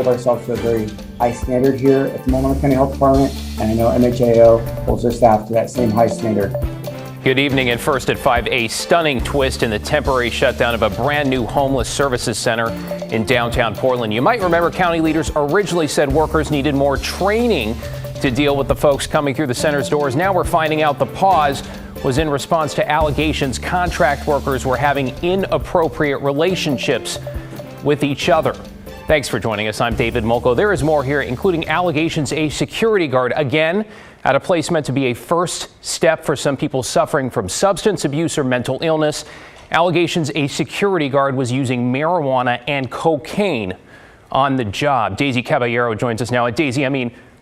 hold ourselves to a very high standard here at the Multnomah County Health Department, and I know MHAO holds their staff to that same high standard. Good evening. And first at 5, a stunning twist in the temporary shutdown of a brand new homeless services center in downtown Portland. You might remember county leaders originally said workers needed more training to deal with the folks coming through the center's doors. Now we're finding out the pause was in response to allegations contract workers were having inappropriate relationships with each other. Thanks for joining us. I'm David Molko. There is more here, including allegations a security guard, again, at a place meant to be a first step for some people suffering from substance abuse or mental illness. Allegations a security guard was using marijuana and cocaine on the job. Daisy Caballero joins us now. Daisy,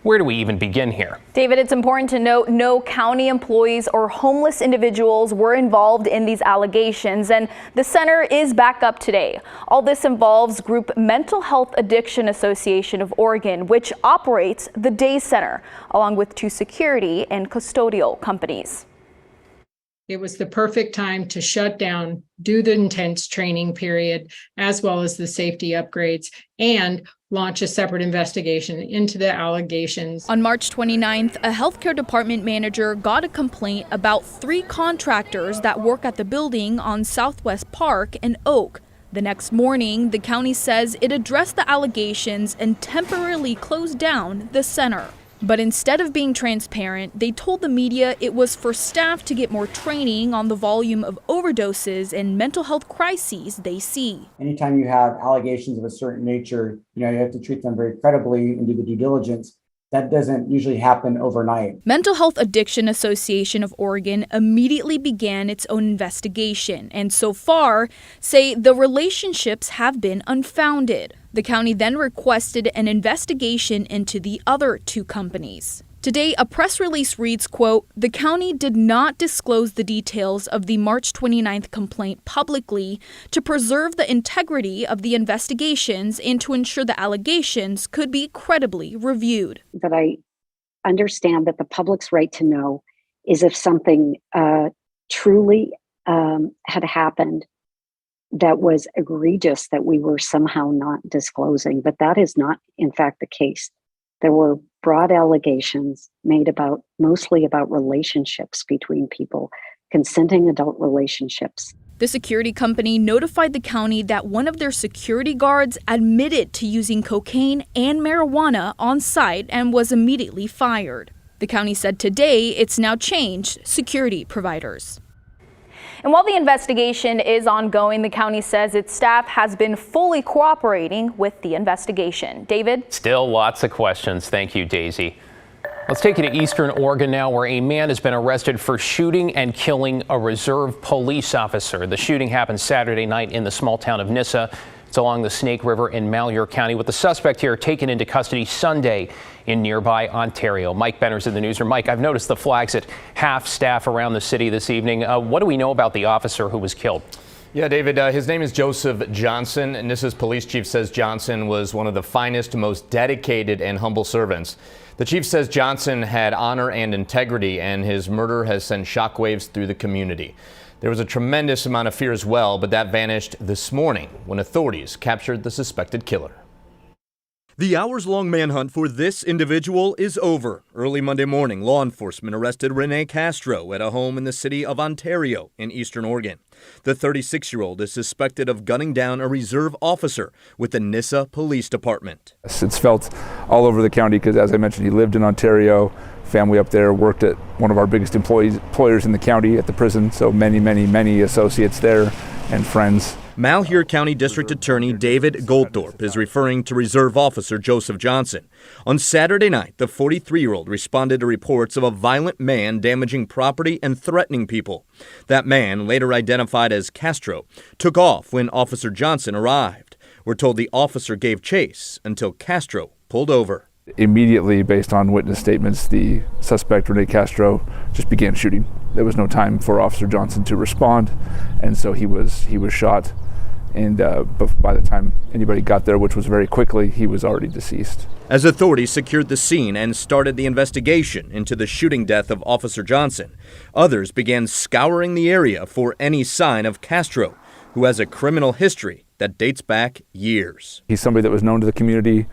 where do we even begin here? David, it's important to note no county employees or homeless individuals were involved in these allegations, and the center is back up today. All this involves group Mental Health Addiction Association of Oregon, which operates the day center, along with 2 security and custodial companies. It was the perfect time to shut down, do the intense training period, as well as the safety upgrades, and launch a separate investigation into the allegations. On March 29th, a healthcare department manager got a complaint about 3 contractors that work at the building on Southwest Park and Oak. The next morning, the county says it addressed the allegations and temporarily closed down the center. But instead of being transparent, they told the media it was for staff to get more training on the volume of overdoses and mental health crises they see. Anytime you have allegations of a certain nature, you have to treat them very credibly and do the due diligence. That doesn't usually happen overnight. Mental Health Addiction Association of Oregon immediately began its own investigation, and so far say the relationships have been unfounded. The county then requested an investigation into the other 2 companies. Today, a press release reads, quote, "The county did not disclose the details of the March 29th complaint publicly to preserve the integrity of the investigations and to ensure the allegations could be credibly reviewed." But I understand that the public's right to know is if something truly had happened that was egregious that we were somehow not disclosing. But that is not, in fact, the case. There were broad allegations made mostly about relationships between people, consenting adult relationships. The security company notified the county that one of their security guards admitted to using cocaine and marijuana on site and was immediately fired. The county said today it's now changed security providers. And while the investigation is ongoing, the county says its staff has been fully cooperating with the investigation. David? Still lots of questions. Thank you, Daisy. Let's take you to Eastern Oregon now, where a man has been arrested for shooting and killing a reserve police officer. The shooting happened Saturday night in the small town of Nissa. It's along the Snake River in Malheur County, with the suspect here taken into custody Sunday in nearby Ontario. Mike Benner's in the newsroom. Mike, I've noticed the flags at half staff around the city this evening. What do we know about the officer who was killed? Yeah, David, his name is Joseph Johnson. Nissa's police chief says Johnson was one of the finest, most dedicated and humble servants. The chief says Johnson had honor and integrity, and his murder has sent shockwaves through the community. There was a tremendous amount of fear as well, but that vanished this morning when authorities captured the suspected killer. The hours-long manhunt for this individual is over. Early Monday morning, law enforcement arrested Rene Castro at a home in the city of Ontario in Eastern Oregon. The 36-year-old is suspected of gunning down a reserve officer with the Nissa Police Department. It's felt all over the county because, as I mentioned, he lived in Ontario, family up there, worked at one of our biggest employers in the county at the prison, so many associates there and friends. Malheur County District Attorney David Goldthorpe is referring to Reserve Officer Joseph Johnson. On Saturday night, the 43-year-old responded to reports of a violent man damaging property and threatening people. That man, later identified as Castro, took off when Officer Johnson arrived. We're told the officer gave chase until Castro pulled over. Immediately, based on witness statements, the suspect, Rene Castro, just began shooting. There was no time for Officer Johnson to respond, and so he was shot. And by the time anybody got there, which was very quickly, he was already deceased. As authorities secured the scene and started the investigation into the shooting death of Officer Johnson, others began scouring the area for any sign of Castro, who has a criminal history that dates back years. He's somebody that was known to the community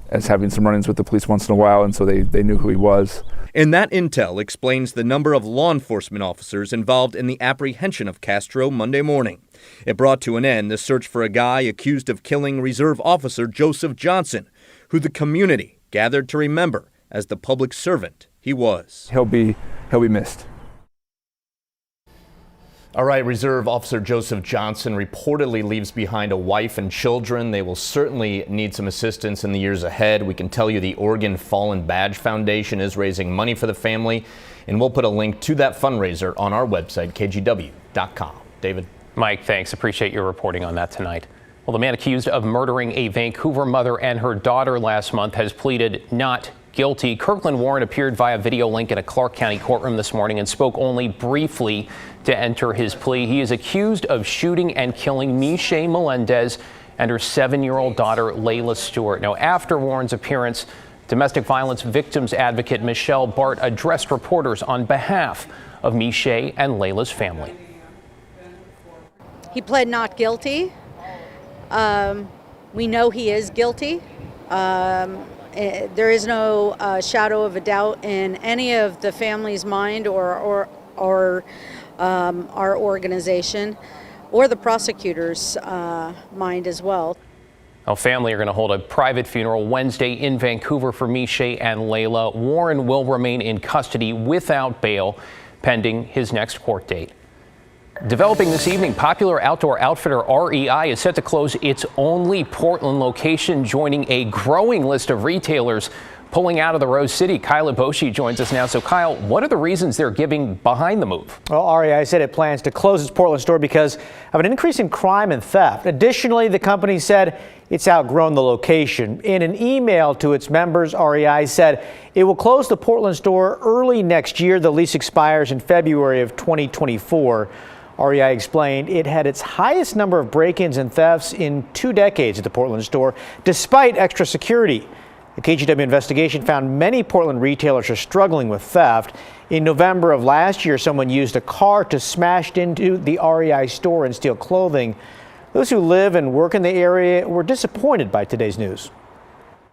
as having some run-ins with the police once in a while, and so they knew who he was. And that intel explains the number of law enforcement officers involved in the apprehension of Castro Monday morning. It brought to an end the search for a guy accused of killing Reserve Officer Joseph Johnson, who the community gathered to remember as the public servant he was. He'll be missed. All right, Reserve Officer Joseph Johnson reportedly leaves behind a wife and children. They will certainly need some assistance in the years ahead. We can tell you the Oregon Fallen Badge Foundation is raising money for the family, and we'll put a link to that fundraiser on our website, kgw.com. David? Mike, thanks. Appreciate your reporting on that tonight. Well, the man accused of murdering a Vancouver mother and her daughter last month has pleaded not guilty. Kirkland Warren appeared via video link in a Clark County courtroom this morning and spoke only briefly to enter his plea. He is accused of shooting and killing Michelle Melendez and her 7-year-old daughter, Layla Stewart. Now, after Warren's appearance, domestic violence victims advocate Michelle Bart addressed reporters on behalf of Michelle and Layla's family. He pled not guilty. We know he is guilty. There is no shadow of a doubt in any of the family's mind or our organization or the prosecutor's mind as well. Our family are going to hold a private funeral Wednesday in Vancouver for Michelle and Layla. Warren will remain in custody without bail pending his next court date. Developing this evening, popular outdoor outfitter REI is set to close its only Portland location, joining a growing list of retailers pulling out of the Rose City. Kyle Boshi joins us now. So Kyle, what are the reasons they're giving behind the move? Well, REI said it plans to close its Portland store because of an increase in crime and theft. Additionally, the company said it's outgrown the location. In an email to its members, REI said it will close the Portland store early next year. The lease expires in February of 2024. REI explained it had its highest number of break-ins and thefts in 2 decades at the Portland store, despite extra security. The KGW investigation found many Portland retailers are struggling with theft. In November of last year, someone used a car to smash into the REI store and steal clothing. Those who live and work in the area were disappointed by today's news.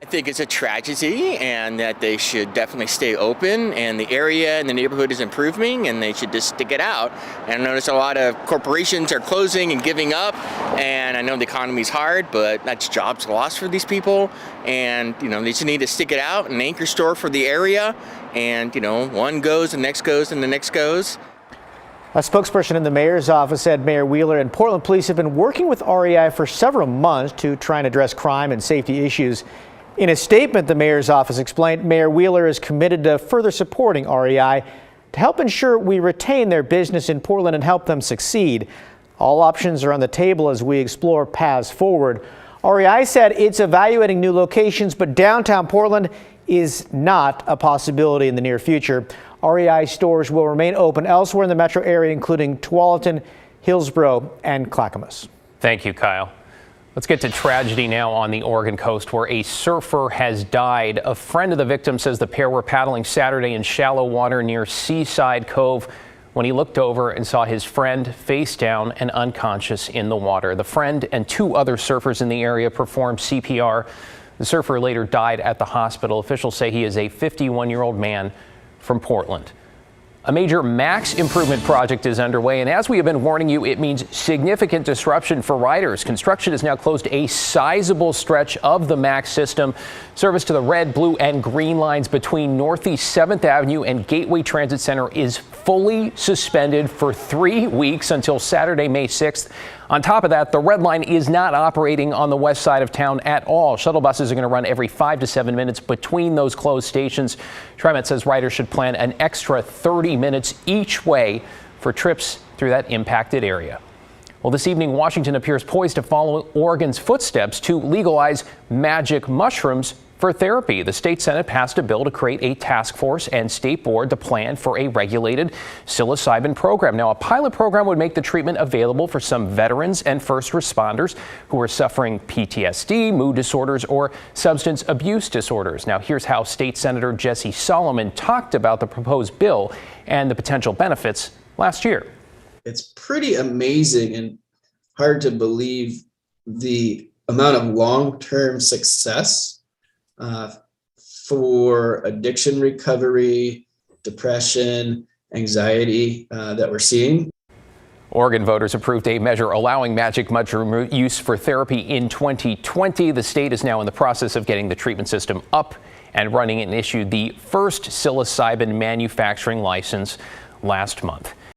I think it's a tragedy and that they should definitely stay open, and the area and the neighborhood is improving and they should just stick it out. And I notice a lot of corporations are closing and giving up, and I know the economy's hard, but that's jobs lost for these people, and they just need to stick it out, an anchor store for the area, and one goes, the next goes, and the next goes. A spokesperson in the mayor's office said Mayor Wheeler and Portland police have been working with REI for several months to try and address crime and safety issues. In a statement, the mayor's office explained Mayor Wheeler is committed to further supporting REI to help ensure we retain their business in Portland and help them succeed. All options are on the table as we explore paths forward. REI said it's evaluating new locations, but downtown Portland is not a possibility in the near future. REI stores will remain open elsewhere in the metro area, including Tualatin, Hillsborough, and Clackamas. Thank you, Kyle. Let's get to tragedy now on the Oregon coast, where a surfer has died. A friend of the victim says the pair were paddling Saturday in shallow water near Seaside Cove when he looked over and saw his friend face down and unconscious in the water. The friend and 2 other surfers in the area performed CPR. The surfer later died at the hospital. Officials say he is a 51-year-old man from Portland. A major MAX improvement project is underway, and as we have been warning you, it means significant disruption for riders. Construction has now closed a sizable stretch of the MAX system. Service to the red, blue, and green lines between Northeast 7th Avenue and Gateway Transit Center is fully suspended for 3 weeks until Saturday, May 6th. On top of that, the red line is not operating on the west side of town at all. Shuttle buses are going to run every 5 to 7 minutes between those closed stations. TriMet says riders should plan an extra 30 minutes each way for trips through that impacted area. Well, this evening, Washington appears poised to follow Oregon's footsteps to legalize magic mushrooms for therapy. The state Senate passed a bill to create a task force and state board to plan for a regulated psilocybin program. Now, a pilot program would make the treatment available for some veterans and first responders who are suffering PTSD, mood disorders, or substance abuse disorders. Now, here's how State Senator Jesse Solomon talked about the proposed bill and the potential benefits last year. It's pretty amazing and hard to believe the amount of long-term success for addiction recovery, depression, anxiety that we're seeing. Oregon voters approved a measure allowing magic mushroom use for therapy in 2020. The state is now in the process of getting the treatment system up and running and issued the first psilocybin manufacturing license last month.